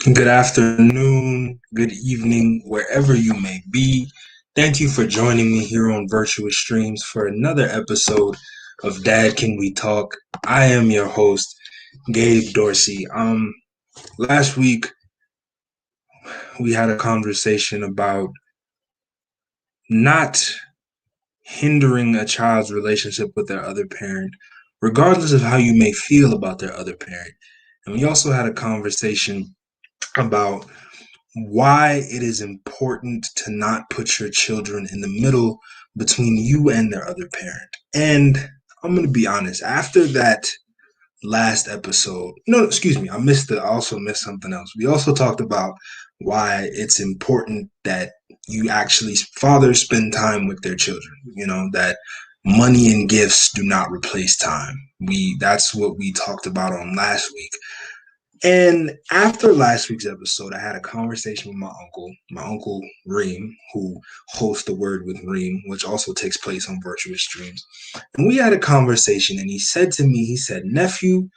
Good afternoon, good evening, wherever you may be. Thank you for joining me here on Virtuous Streams for another episode of Dad Can We Talk. I am your host, Gabe Dorsey. Last week we had a conversation about not hindering a child's relationship with their other parent, regardless of how you may feel about their other parent. And we also had a conversation about why it is important to not put your children in the middle between you and their other parent. And I'm going to be honest, after that last episode, no, excuse me, I also missed something else. We also talked about why it's important that you actually, fathers spend time with their children, that money and gifts do not replace time. That's what we talked about on last week. And after last week's episode, I had a conversation with my uncle Reem, who hosts the Word with Reem, which also takes place on Virtuous Streams. And we had a conversation, and he said to me, he said, "Nephew,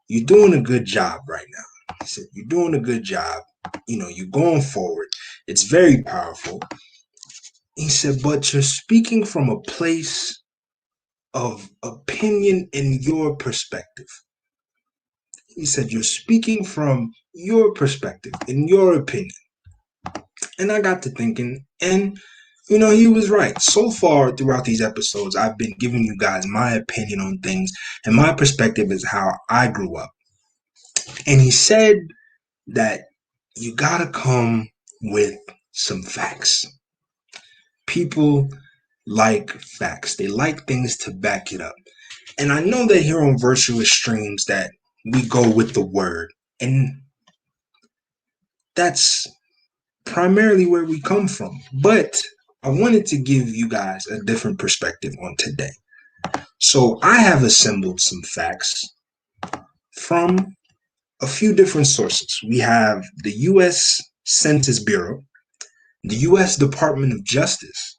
you're doing a good job right now." He said, "You're doing a good job. You're going forward. It's very powerful." He said, "But you're speaking from a place of opinion in your perspective." He said, "You're speaking from your perspective, in your opinion." And I got to thinking, and he was right. So far throughout these episodes, I've been giving you guys my opinion on things, and my perspective is how I grew up. And he said that you gotta come with some facts. People like facts, they like things to back it up. And I know that here on Virtuous Streams that we go with the word, and that's primarily where we come from. But I wanted to give you guys a different perspective on today. So I have assembled some facts from a few different sources. We have the U.S. Census Bureau, the U.S. Department of Justice,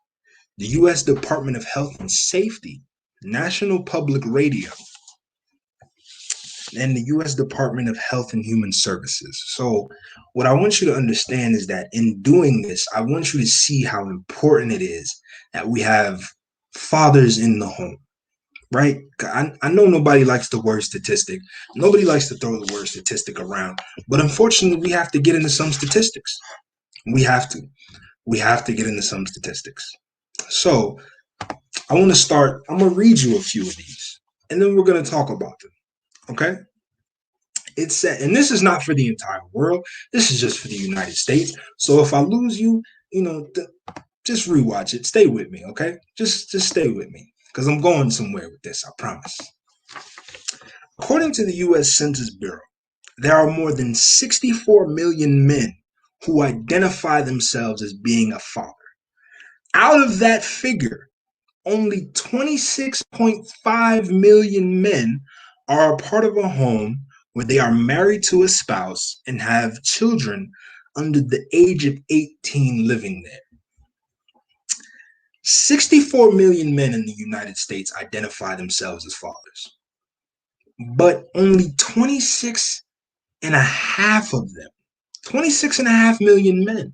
the U.S. Department of Health and Safety, National Public Radio, and the U.S. Department of Health and Human Services. So, what I want you to understand is that in doing this, I want you to see how important it is that we have fathers in the home, right? I know nobody likes the word statistic. Nobody likes to throw the word statistic around, but unfortunately, we have to get into some statistics. We have to. We have to get into some statistics. So, I want to start. I'm going to read you a few of these, and then we're going to talk about them. Okay? It said, and this is not for the entire world. This is just for the United States. So if I lose you, just rewatch it. Stay with me, okay? Just stay with me because I'm going somewhere with this. I promise. According to the U.S. Census Bureau, there are more than 64 million men who identify themselves as being a father. Out of that figure, only 26.5 million men are a part of a home where they are married to a spouse and have children under the age of 18 living there. 64 million men in the United States identify themselves as fathers, but only 26 and a half of them, 26 and a half million men,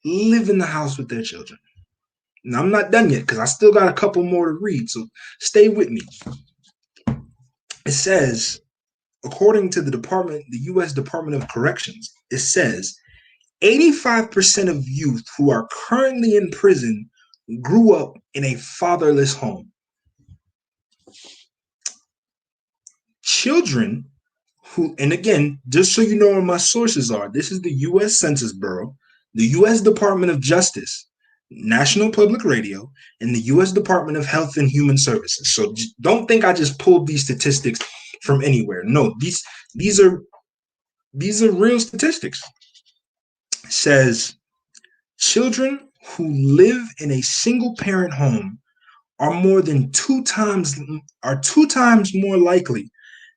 live in the house with their children. Now, I'm not done yet because I still got a couple more to read, so stay with me. It says, according to the U.S. Department of Corrections, it says 85% of youth who are currently in prison grew up in a fatherless home. Children who, and again, just so you know where my sources are, this is the U.S. Census Bureau, the U.S. Department of Justice, National Public Radio, and the U.S. Department of Health and Human Services. So don't think I just pulled these statistics from anywhere. No, these are real statistics. It says children who live in a single parent home are two times more likely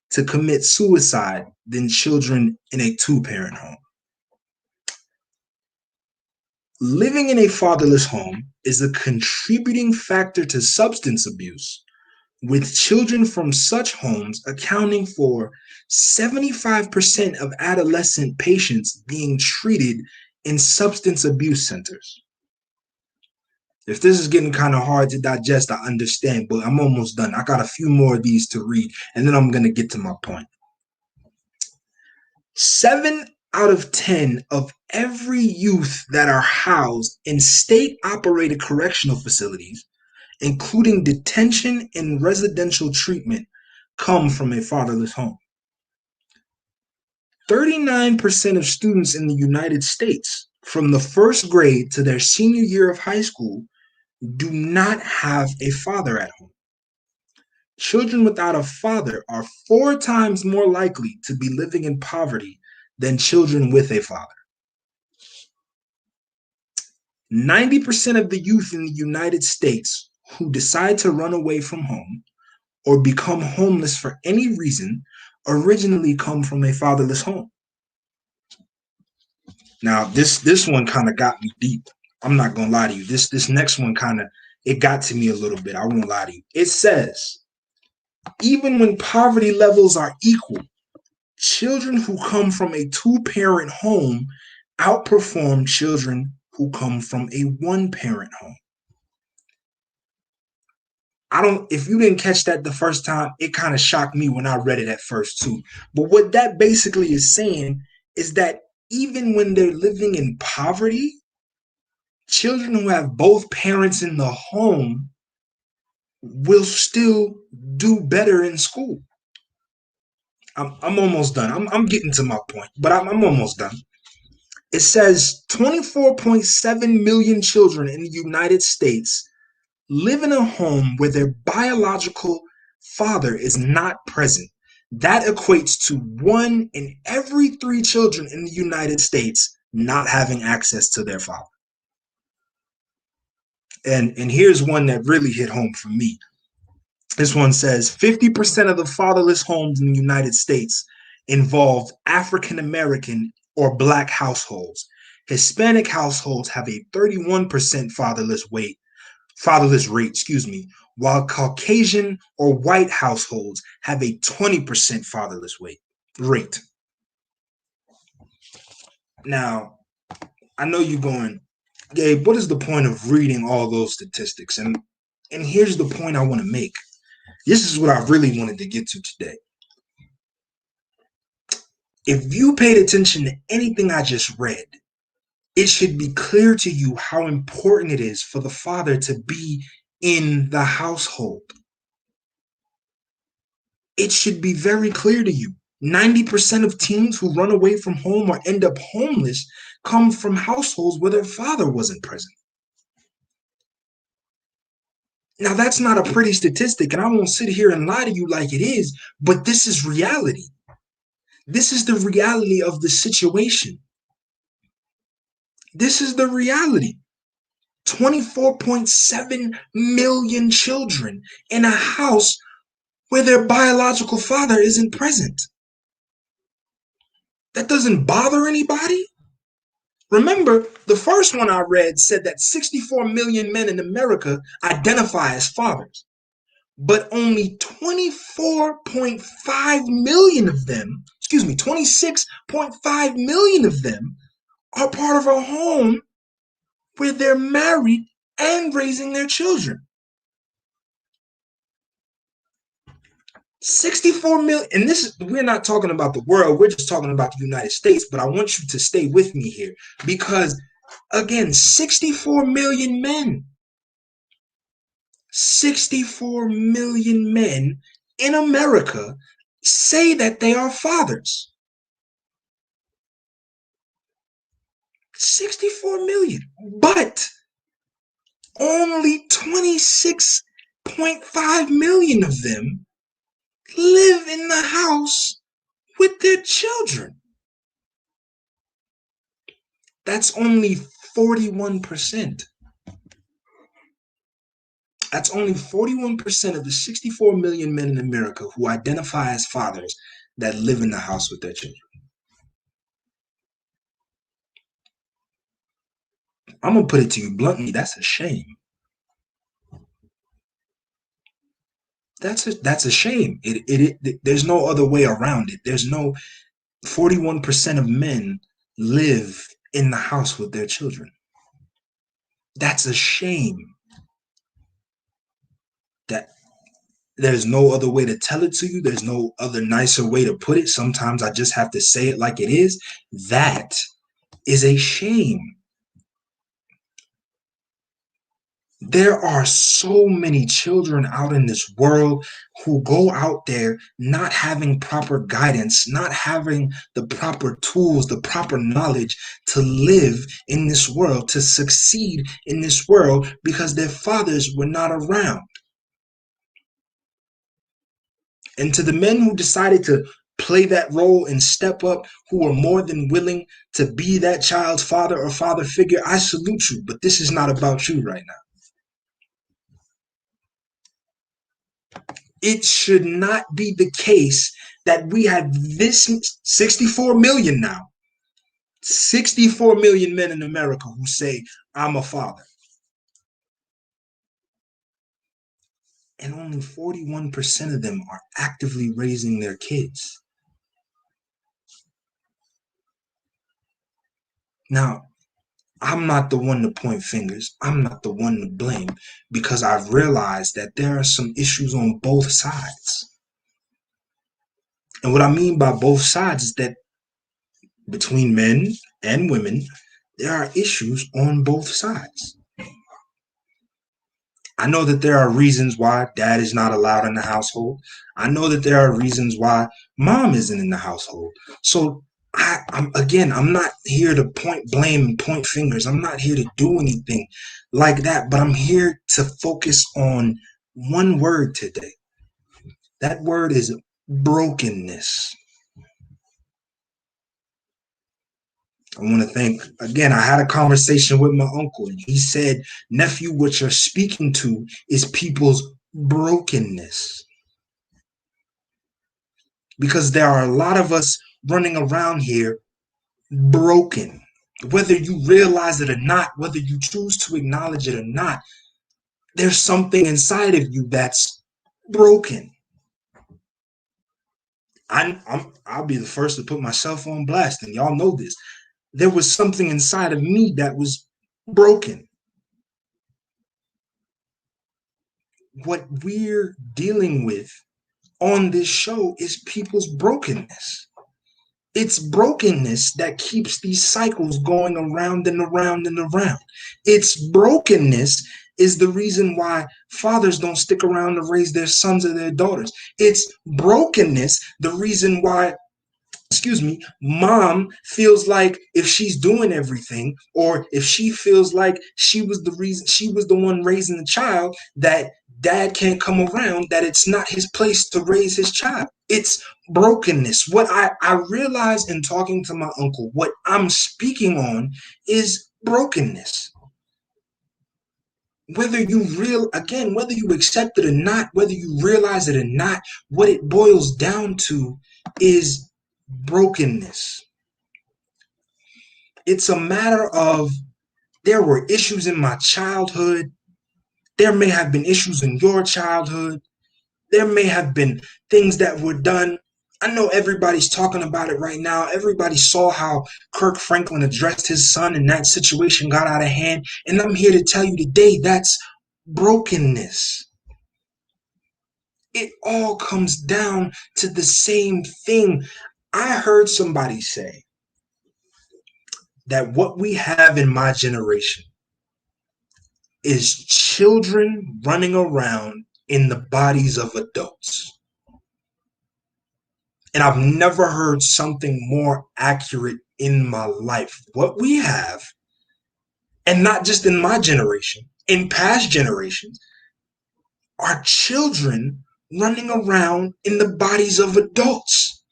to commit suicide than children in a two-parent home. Living in a fatherless home is a contributing factor to substance abuse, with children from such homes accounting for 75% of adolescent patients being treated in substance abuse centers. If this is getting kind of hard to digest, I understand, but I'm almost done. I got a few more of these to read, and then I'm going to get to my point. 7 out of 10 of every youth that are housed in state-operated correctional facilities, including detention and residential treatment, come from a fatherless home. 39% of students in the United States, from the first grade to their senior year of high school, do not have a father at home. Children without a father are 4 times more likely to be living in poverty than children with a father. 90% of the youth in the United States who decide to run away from home or become homeless for any reason originally come from a fatherless home. Now, this one kind of got me deep. I'm not gonna lie to you. This next one it got to me a little bit. I won't lie to you. It says, even when poverty levels are equal, children who come from a 2-parent home outperform children who come from a 1-parent home. If you didn't catch that the first time, it kind of shocked me when I read it at first too. But what that basically is saying is that even when they're living in poverty, children who have both parents in the home will still do better in school. I'm almost done. I'm getting to my point, but I'm almost done. It says 24.7 million children in the United States live in a home where their biological father is not present. That equates to 1 in every 3 children in the United States not having access to their father. And here's one that really hit home for me. This one says 50% of the fatherless homes in the United States involve African American or Black households. Hispanic households have a 31% fatherless rate, while Caucasian or white households have a 20% fatherless rate. Now, I know you're going, Gabe, what is the point of reading all those statistics? And here's the point I want to make. This is what I really wanted to get to today. If you paid attention to anything I just read, it should be clear to you how important it is for the father to be in the household. It should be very clear to you. 90% of teens who run away from home or end up homeless come from households where their father wasn't present. Now, that's not a pretty statistic, and I won't sit here and lie to you like it is, but this is reality. This is the reality of the situation. This is the reality. 24.7 million children in a house where their biological father isn't present. That doesn't bother anybody? Remember, the first one I read said that 64 million men in America identify as fathers, but only 24.5 million of them, 26.5 million of them are part of a home where they're married and raising their children. 64 million, and we're not talking about the world, we're just talking about the United States, but I want you to stay with me here because, again, 64 million men. 64 million men in America say that they are fathers. 64 million, but only 26.5 million of them live in the house with their children. That's only 41%. That's only 41% of the 64 million men in America who identify as fathers that live in the house with their children. I'm going to put it to you bluntly, that's a shame. That's a shame. There's no other way around it. There's no 41% of men live in the house with their children. That's a shame. That there's no other way to tell it to you. There's no other nicer way to put it. Sometimes I just have to say it like it is. That is a shame. There are so many children out in this world who go out there not having proper guidance, not having the proper tools, the proper knowledge to live in this world, to succeed in this world because their fathers were not around. And to the men who decided to play that role and step up, who are more than willing to be that child's father or father figure, I salute you. But this is not about you right now. It should not be the case that we have this 64 million now, 64 million men in America who say, I'm a father. And only 41% of them are actively raising their kids. Now, I'm not the one to point fingers. I'm not the one to blame because I've realized that there are some issues on both sides. And what I mean by both sides is that between men and women, there are issues on both sides. I know that there are reasons why dad is not allowed in the household. I know that there are reasons why mom isn't in the household. So I'm not here to point blame and point fingers. I'm not here to do anything like that, but I'm here to focus on one word today. That word is brokenness. I want to thank, again, I had a conversation with my uncle, and he said, nephew, what you're speaking to is people's brokenness. Because there are a lot of us running around here broken. Whether you realize it or not, whether you choose to acknowledge it or not, there's something inside of you that's broken. I'll be the first to put myself on blast, and y'all know this. There was something inside of me that was broken. What we're dealing with on this show is people's brokenness. It's brokenness that keeps these cycles going around and around and around. It's brokenness is the reason why fathers don't stick around to raise their sons or their daughters. It's brokenness, the reason why, mom feels like if she's doing everything, or if she feels like she was the one raising the child, that dad can't come around, that it's not his place to raise his child. It's brokenness. What I realized in talking to my uncle, what I'm speaking on is brokenness. Whether you accept it or not, whether you realize it or not, what it boils down to is brokenness. It's a matter of, there were issues in my childhood. There may have been issues in your childhood. There may have been things that were done. I know everybody's talking about it right now. Everybody saw how Kirk Franklin addressed his son and that situation got out of hand. And I'm here to tell you today, that's brokenness. It all comes down to the same thing. I heard somebody say that what we have in my generation is children running around in the bodies of adults. And I've never heard something more accurate in my life. What we have, and not just in my generation, in past generations, are children running around in the bodies of adults.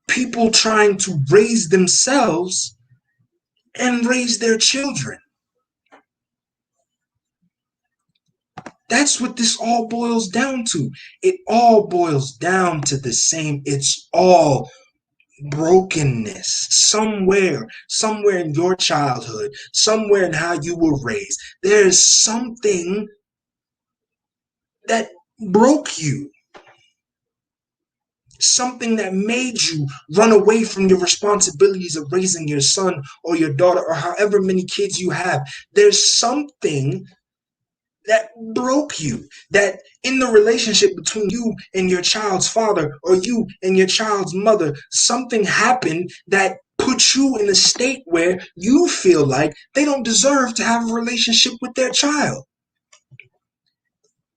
People trying to raise themselves and raise their children. That's what this all boils down to. It all boils down to the same. It's all brokenness somewhere in your childhood, somewhere in how you were raised. There's something that broke you, something that made you run away from your responsibilities of raising your son or your daughter or however many kids you have. There's something that broke you, that in the relationship between you and your child's father or you and your child's mother, something happened that puts you in a state where you feel like they don't deserve to have a relationship with their child.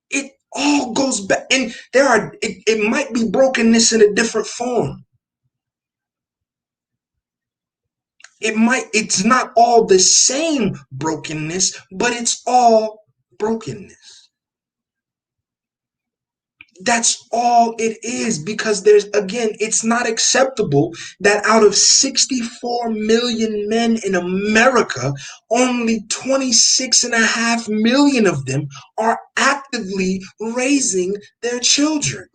It all goes back, and it might be brokenness in a different form. It's not all the same brokenness, but it's all brokenness. That's all it is, because it's not acceptable that out of 64 million men in America, only 26.5 million of them are actively raising their children.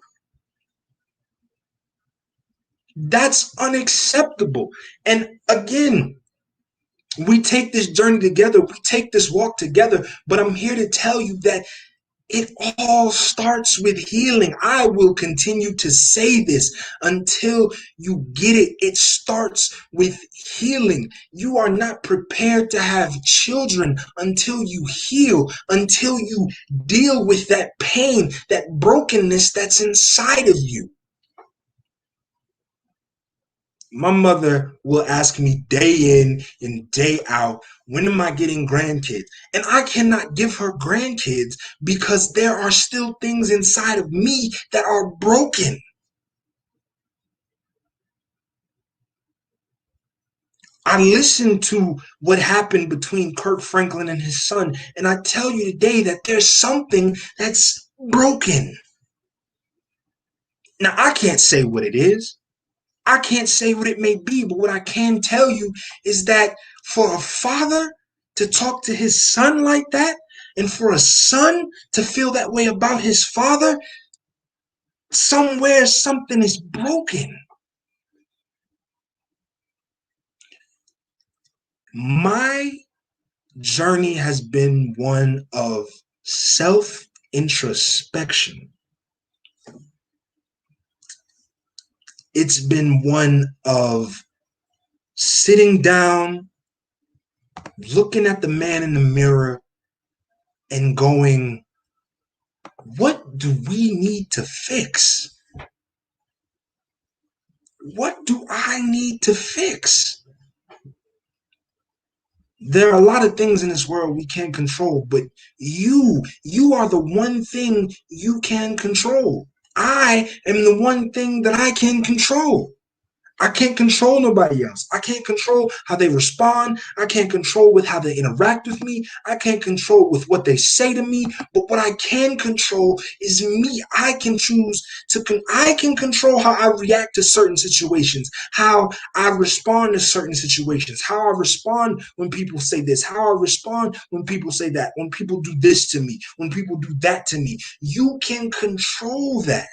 That's unacceptable. And again, we take this journey together, we take this walk together, but I'm here to tell you that it all starts with healing. I will continue to say this until you get it. It starts with healing. You are not prepared to have children until you heal, until you deal with that pain, that brokenness that's inside of you. My mother will ask me day in and day out, when am I getting grandkids? And I cannot give her grandkids because there are still things inside of me that are broken. I listened to what happened between Kirk Franklin and his son, and I tell you today that there's something that's broken. Now, I can't say what it is. I can't say what it may be, but what I can tell you is that for a father to talk to his son like that, and for a son to feel that way about his father, somewhere something is broken. My journey has been one of self introspection. It's been one of sitting down, looking at the man in the mirror, and going, what do we need to fix? What do I need to fix? There are a lot of things in this world we can't control, but you are the one thing you can control. I am the one thing that I can control. I can't control nobody else. I can't control how they respond. I can't control with how they interact with me. I can't control with what they say to me. But what I can control is me. I can choose I can control how I react to certain situations, how I respond to certain situations, how I respond when people say this, how I respond when people say that, when people do this to me, when people do that to me. You can control that.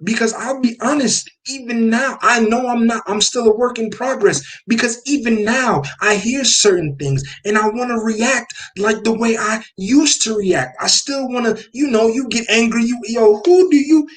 Because I'll be honest, even now, I know I'm still a work in progress, because even now I hear certain things and I want to react like the way I used to react. I still want to, you get angry, who do you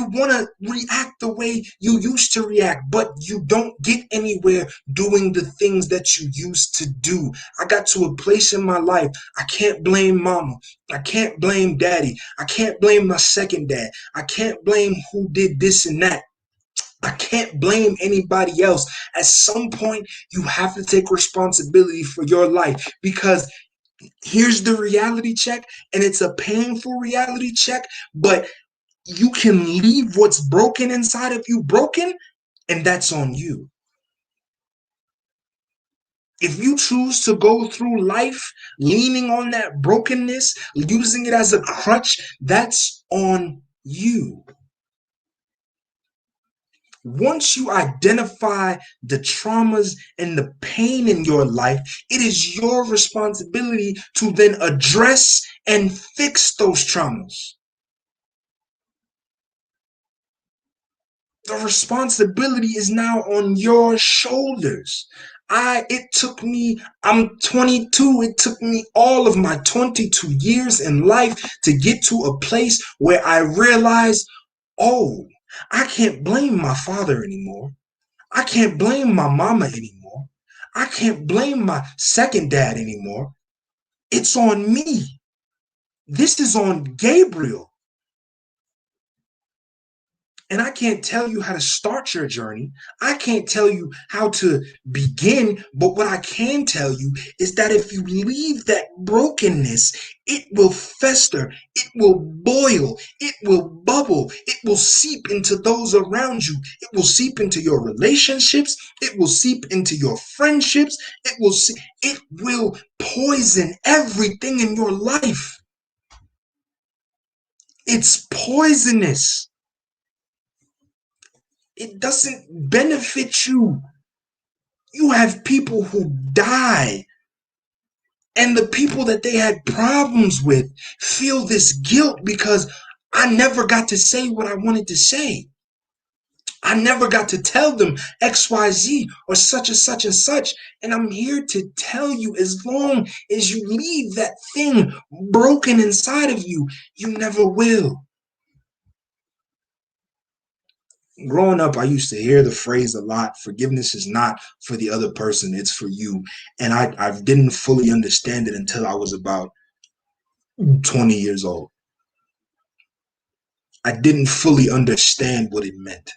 want to react the way you used to react, but you don't get anywhere doing the things that you used to do. I got to a place in my life, I can't blame mama. I can't blame daddy. I can't blame my second dad. I can't blame who did this and that. I can't blame anybody else. At some point, you have to take responsibility for your life, because here's the reality check, and it's a painful reality check, but you can leave what's broken inside of you broken, and that's on you. If you choose to go through life leaning on that brokenness, using it as a crutch, that's on you. Once you identify the traumas and the pain in your life, it is your responsibility to then address and fix those traumas. The responsibility is now on your shoulders. I'm 22. It took me all of my 22 years in life to get to a place where I realized, oh, I can't blame my father anymore. I can't blame my mama anymore. I can't blame my second dad anymore. It's on me. This is on Gabriel. And I can't tell you how to start your journey. I can't tell you how to begin. But what I can tell you is that if you leave that brokenness, it will fester, it will boil, it will bubble, it will seep into those around you. It will seep into your relationships. It will seep into your friendships. It will poison everything in your life. It's poisonous. It doesn't benefit you. You have people who die, and the people that they had problems with feel this guilt because I never got to say what I wanted to say. I never got to tell them XYZ or such and such and such. And I'm here to tell you, as long as you leave that thing broken inside of you, you never will. Growing up, I used to hear the phrase a lot: forgiveness is not for the other person, it's for you. And I didn't fully understand it until I was about 20 years old. I didn't fully understand what it meant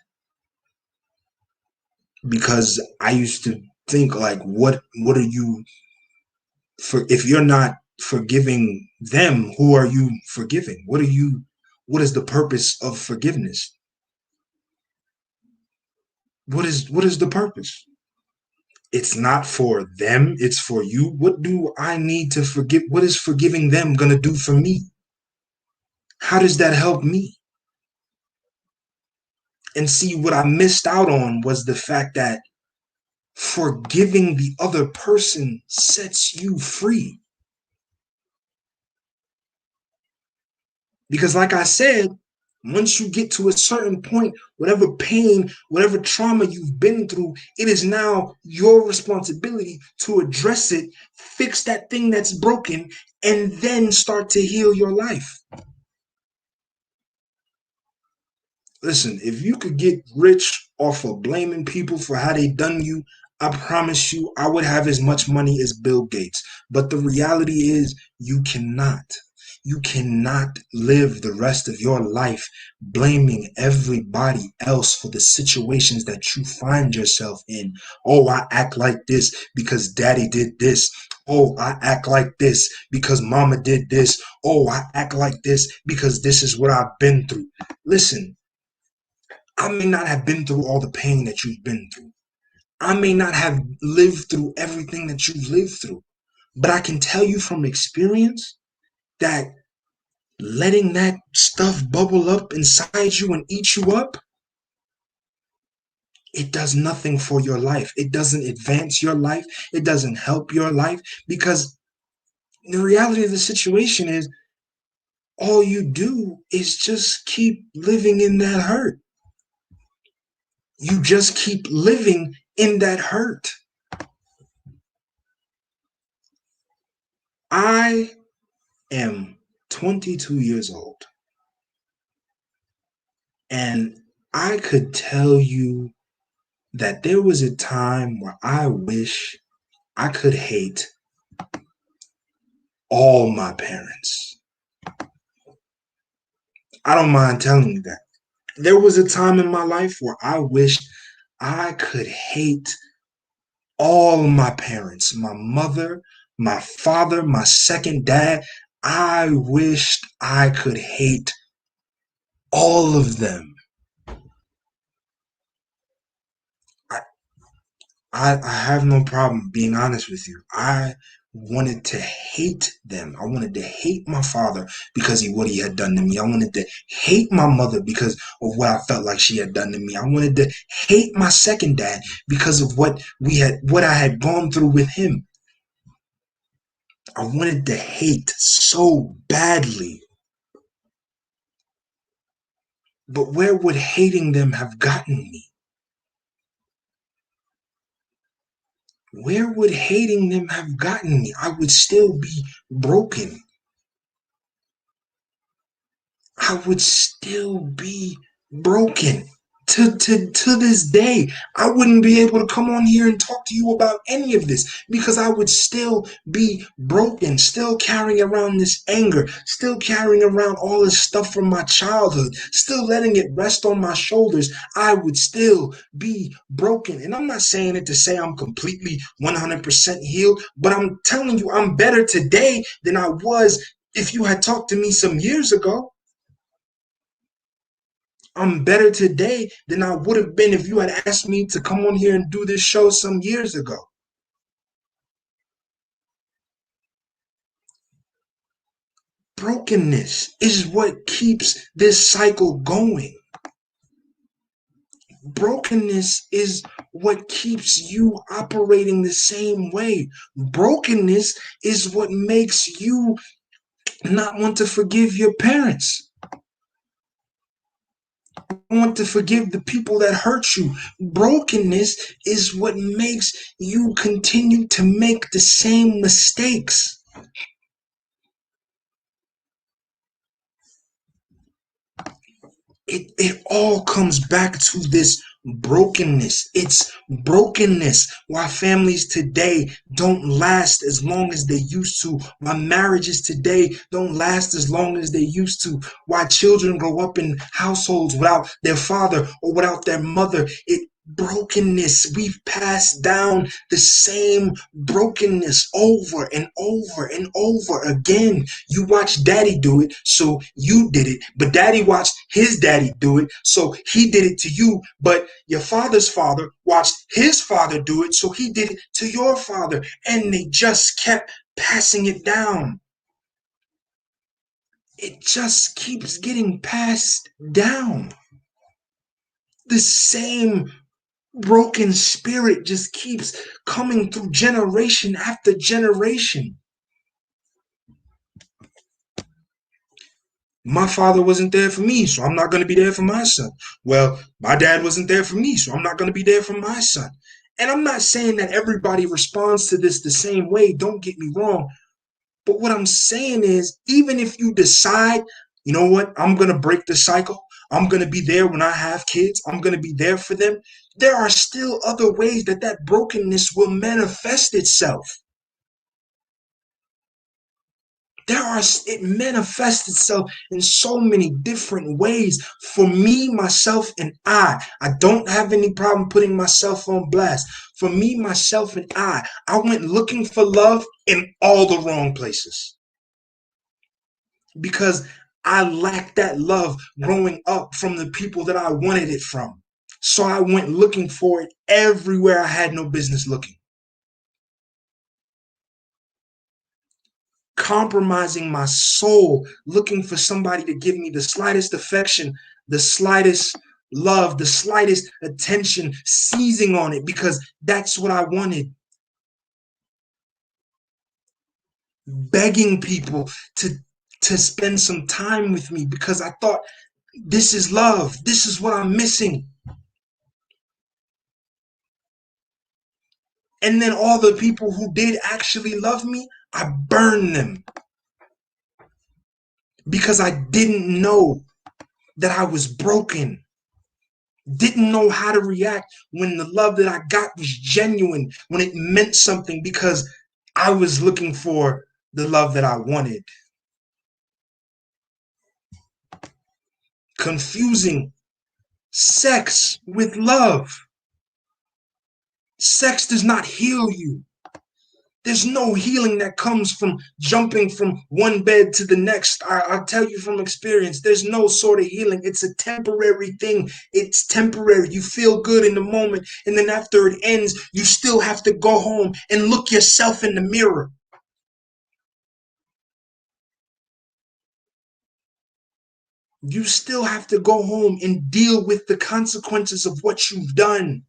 because I used to think, like, what are you for? If you're not forgiving them, who are you forgiving? What is the purpose of forgiveness? What is the purpose? It's not for them, it's for you. What do I need to forgive? What is forgiving them going to do for me? How does that help me? And see, what I missed out on was the fact that forgiving the other person sets you free. Because, like I said, once you get to a certain point, whatever pain, whatever trauma you've been through, it is now your responsibility to address it, fix that thing that's broken, and then start to heal your life. Listen, if you could get rich off of blaming people for how they done you, I promise you I would have as much money as Bill Gates. But the reality is you cannot. You cannot live the rest of your life blaming everybody else for the situations that you find yourself in. Oh, I act like this because daddy did this. Oh, I act like this because mama did this. Oh, I act like this because this is what I've been through. Listen, I may not have been through all the pain that you've been through. I may not have lived through everything that you've lived through. But I can tell you from experience that letting that stuff bubble up inside you and eat you up, it does nothing for your life. It doesn't advance your life. It doesn't help your life because the reality of the situation is all you do is just keep living in that hurt. You just keep living in that hurt. I am 22 years old, and I could tell you that there was a time where I wish I could hate all my parents. I don't mind telling you that. There was a time in my life where I wished I could hate all my parents, my mother, my father, my second dad. I wished I could hate all of them. I, I have no problem being honest with you. I wanted to hate them. I wanted to hate my father because of what he had done to me. I wanted to hate my mother because of what I felt like she had done to me. I wanted to hate my second dad because of what I had gone through with him. I wanted to hate so badly. But where would hating them have gotten me? Where would hating them have gotten me? I would still be broken. I would still be broken. To this day, I wouldn't be able to come on here and talk to you about any of this because I would still be broken, still carrying around this anger, still carrying around all this stuff from my childhood, still letting it rest on my shoulders. I would still be broken. And I'm not saying it to say I'm completely 100% healed, but I'm telling you, I'm better today than I was if you had talked to me some years ago. I'm better today than I would have been if you had asked me to come on here and do this show some years ago. Brokenness is what keeps this cycle going. Brokenness is what keeps you operating the same way. Brokenness is what makes you not want to forgive your parents, want to forgive the people that hurt you. Brokenness is what makes you continue to make the same mistakes. It all comes back to this brokenness. It's brokenness why families today don't last as long as they used to. Why marriages today don't last as long as they used to. Why children grow up in households without their father or without their mother. It brokenness. We've passed down the same brokenness over and over and over again. You watch daddy do it, so you did it. But daddy watched his daddy do it, so he did it to you. But your father's father watched his father do it, so he did it to your father. And they just kept passing it down. It just keeps getting passed down. The same broken spirit just keeps coming through generation after generation. My father wasn't there for me, so I'm not going to be there for my son. Well, my dad wasn't there for me, so I'm not going to be there for my son. And I'm not saying that everybody responds to this the same way, don't get me wrong. But what I'm saying is, even if you decide, you know what, I'm going to break the cycle, I'm going to be there when I have kids, I'm going to be there for them, there are still other ways that that brokenness will manifest itself. It manifests itself in so many different ways. For me, myself, and I don't have any problem putting myself on blast. For me, myself, and I went looking for love in all the wrong places because I lacked that love growing up from the people that I wanted it from. So I went looking for it everywhere I had no business looking. Compromising my soul, looking for somebody to give me the slightest affection, the slightest love, the slightest attention, seizing on it because that's what I wanted. Begging people to spend some time with me because I thought this is love. This is what I'm missing. And then all the people who did actually love me, I burned them because I didn't know that I was broken. Didn't know how to react when the love that I got was genuine, when it meant something because I was looking for the love that I wanted. Confusing sex with love. Sex does not heal you. There's no healing that comes from jumping from one bed to the next. I'll tell you from experience, there's no sort of healing. It's a temporary thing. It's temporary. You feel good in the moment. And then after it ends, you still have to go home and look yourself in the mirror. You still have to go home and deal with the consequences of what you've done.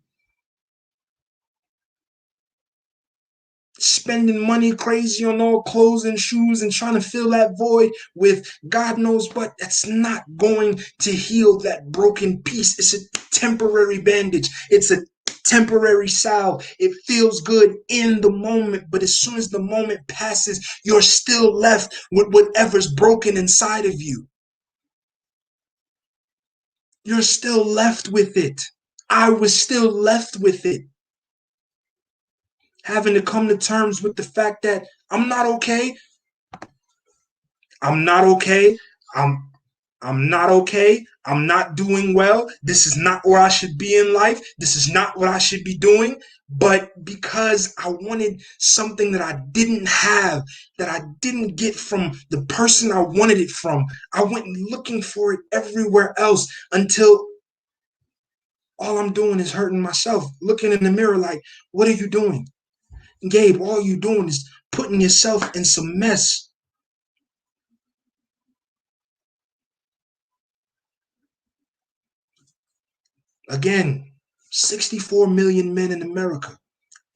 spending money crazy on all clothes and shoes and trying to fill that void with God knows what. That's not going to heal that broken piece. It's a temporary bandage. It's a temporary salve. It feels good in the moment, but as soon as the moment passes, you're still left with whatever's broken inside of you. You're still left with it. I was still left with it. Having to come to terms with the fact that I'm not okay. I'm not okay. I'm I'm not okay. I'm not doing well. This is not where I should be in life. This is not what I should be doing. But because I wanted something that I didn't have, that I didn't get from the person I wanted it from, I went looking for it everywhere else until all I'm doing is hurting myself, looking in the mirror like, what are you doing? Gabe, all you doing is putting yourself in some mess. Again, 64 million men in America,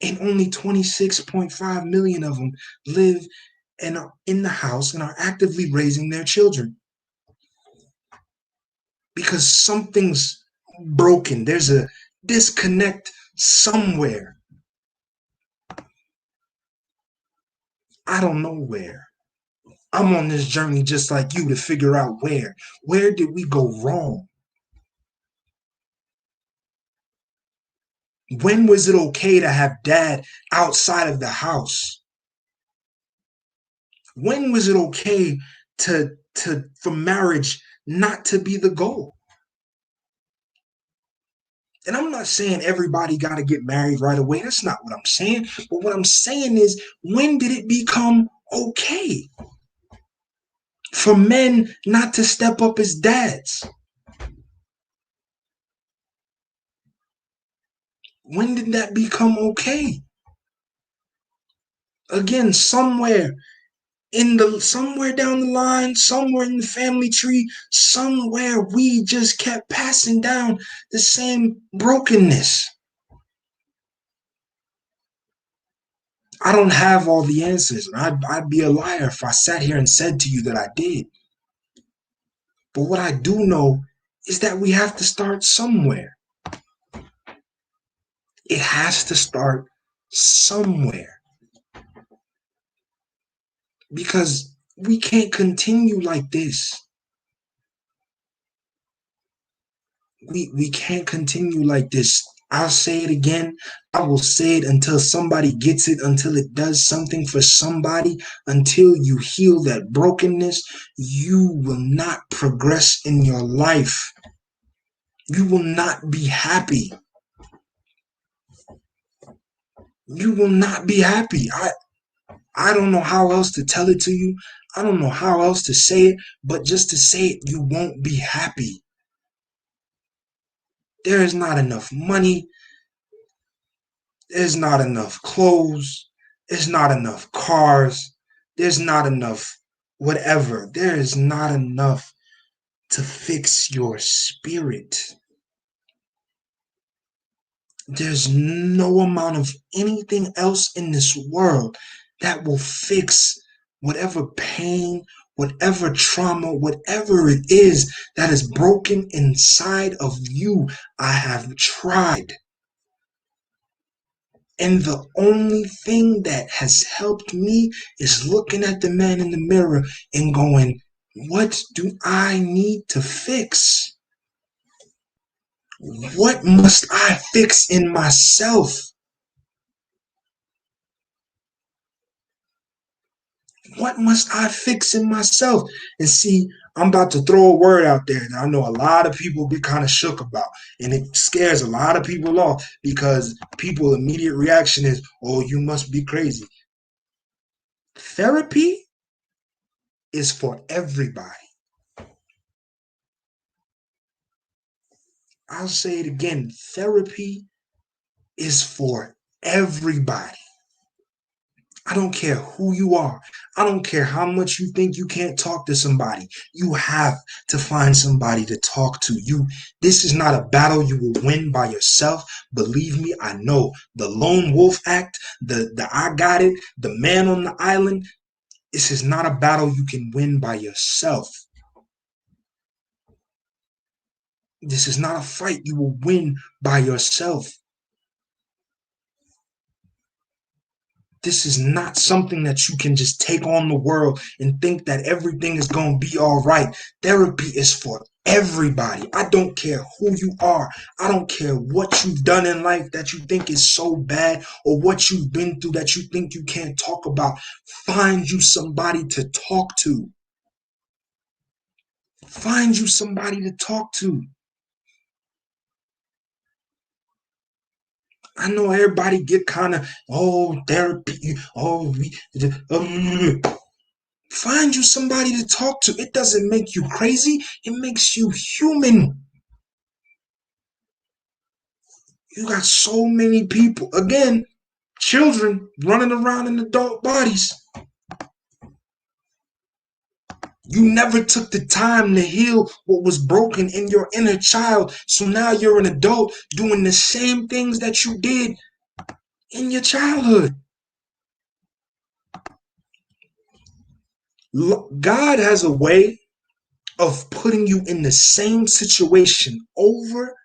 and only 26.5 million of them live and are in the house and are actively raising their children. Because something's broken. There's a disconnect somewhere. I don't know where. I'm on this journey just like you to figure out where. Where did we go wrong? When was it okay to have dad outside of the house? When was it okay to for marriage not to be the goal? And I'm not saying everybody got to get married right away. That's not what I'm saying. But what I'm saying is, when did it become okay for men not to step up as dads? When did that become okay? Again, somewhere down the line, somewhere in the family tree, somewhere we just kept passing down the same brokenness. I don't have all the answers. I'd be a liar if I sat here and said to you that I did. But what I do know is that we have to start somewhere. It has to start somewhere because we can't continue like this. We can't continue like this. I'll say it again. I will say it until somebody gets it, until it does something for somebody, until you heal that brokenness. You will not progress in your life. You will not be happy. You will not be happy. I don't know how else to tell it to you. I don't know how else to say it, but just to say it, you won't be happy. There is not enough money. There's not enough clothes. There's not enough cars. There's not enough whatever. There is not enough to fix your spirit. There's no amount of anything else in this world that will fix whatever pain, whatever trauma, whatever it is that is broken inside of you. I have tried. And the only thing that has helped me is looking at the man in the mirror and going, what do I need to fix? What must I fix in myself? What must I fix in myself? And see, I'm about to throw a word out there that I know a lot of people get kind of shook about. And it scares a lot of people off because people's immediate reaction is, oh, you must be crazy. Therapy is for everybody. I'll say it again. Therapy is for everybody. I don't care who you are. I don't care how much you think you can't talk to somebody. You have to find somebody to talk to. This is not a battle you will win by yourself. Believe me, I know. The lone wolf act, the I got it, the man on the island. This is not a battle you can win by yourself. This is not a fight you will win by yourself. This is not something that you can just take on the world and think that everything is going to be all right. Therapy is for everybody. I don't care who you are. I don't care what you've done in life that you think is so bad or what you've been through that you think you can't talk about. Find you somebody to talk to. Find you somebody to talk to. I know everybody get kind of, oh, therapy, oh, find you somebody to talk to. It doesn't make you crazy. It makes you human. You got so many people, again, children running around in adult bodies. You never took the time to heal what was broken in your inner child. So now you're an adult doing the same things that you did in your childhood. God has a way of putting you in the same situation over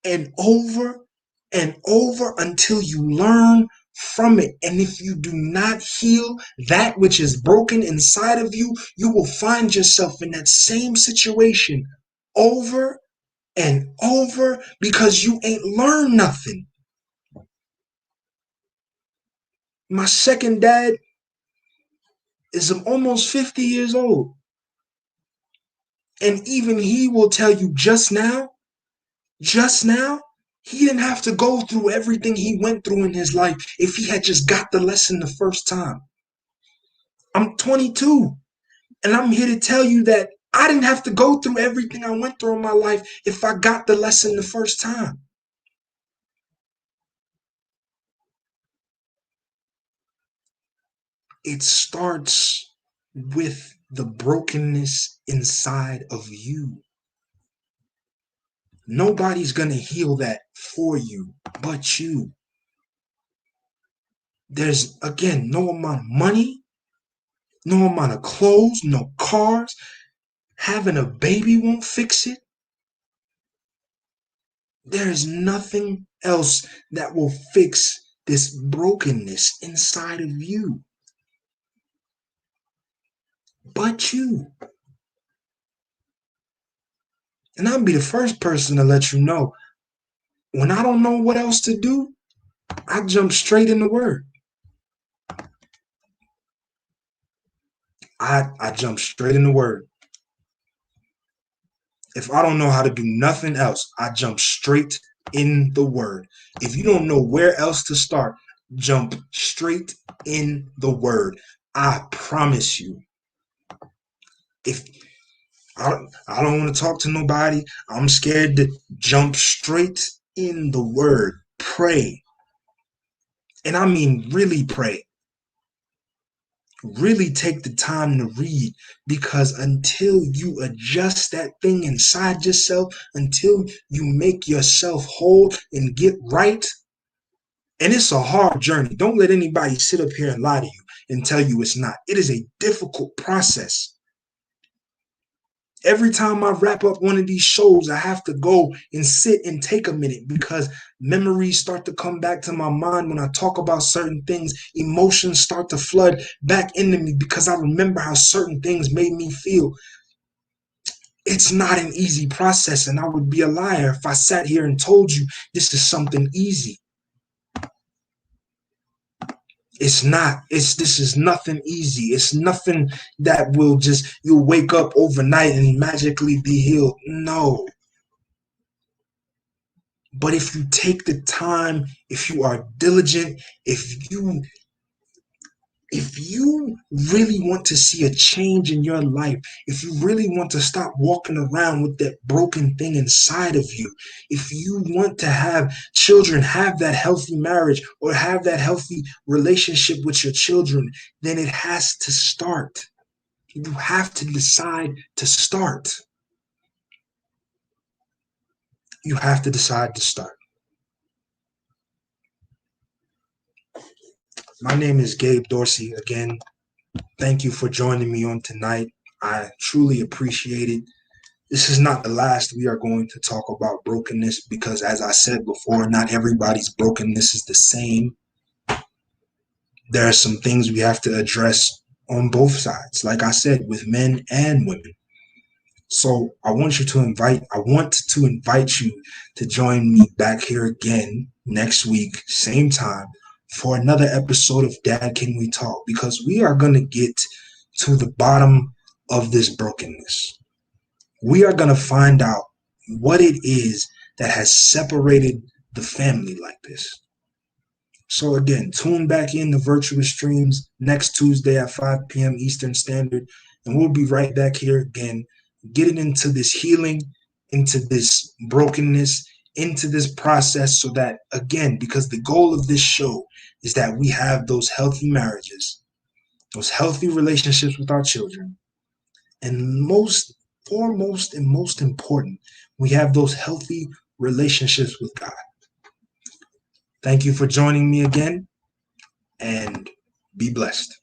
and over and over until you learn from it. And if you do not heal that which is broken inside of you, you will find yourself in that same situation over and over because you ain't learned nothing. My second dad is almost 50 years old. And even he will tell you just now, he didn't have to go through everything he went through in his life if he had just got the lesson the first time. I'm 22, and I'm here to tell you that I didn't have to go through everything I went through in my life if I got the lesson the first time. It starts with the brokenness inside of you. Nobody's going to heal that for you but you. There's, again, no amount of money, no amount of clothes, no cars. Having a baby won't fix it. There's nothing else that will fix this brokenness inside of you but you. And I'll be the first person to let you know when I don't know what else to do, I jump straight in the word. I jump straight in the word. If I don't know how to do nothing else, I jump straight in the word. If you don't know where else to start, jump straight in the word. I promise you. If I don't want to talk to nobody, I'm scared to jump straight in the word. Pray. And I mean really pray. Really take the time to read, because until you adjust that thing inside yourself, until you make yourself whole and get right, and it's a hard journey. Don't let anybody sit up here and lie to you and tell you it's not. It is a difficult process. Every time I wrap up one of these shows, I have to go and sit and take a minute because memories start to come back to my mind when I talk about certain things. Emotions start to flood back into me because I remember how certain things made me feel. It's not an easy process, and I would be a liar if I sat here and told you this is something easy. It's not. This is nothing easy. It's nothing that will just, you'll wake up overnight and magically be healed. No. But if you take the time, if you are diligent, if you If you really want to see a change in your life, if you really want to stop walking around with that broken thing inside of you, if you want to have children, have that healthy marriage or have that healthy relationship with your children, then it has to start. You have to decide to start. You have to decide to start. My name is Gabe Dorsey. Again, thank you for joining me on tonight. I truly appreciate it. This is not the last we are going to talk about brokenness because, as I said before, not everybody's brokenness is the same. There are some things we have to address on both sides, like I said, with men and women. So I want to invite you to join me back here again next week, same time, for another episode of Dad Can We Talk, because we are going to get to the bottom of this brokenness. We are going to find out what it is that has separated the family like this. So again, tune back in to Virtuous Streams next Tuesday at 5 p.m. Eastern Standard, and we'll be right back here again, getting into this healing, into this brokenness, into this process so that, again, because the goal of this show is that we have those healthy marriages, those healthy relationships with our children, and most foremost and most important, we have those healthy relationships with God. Thank you for joining me again, and be blessed.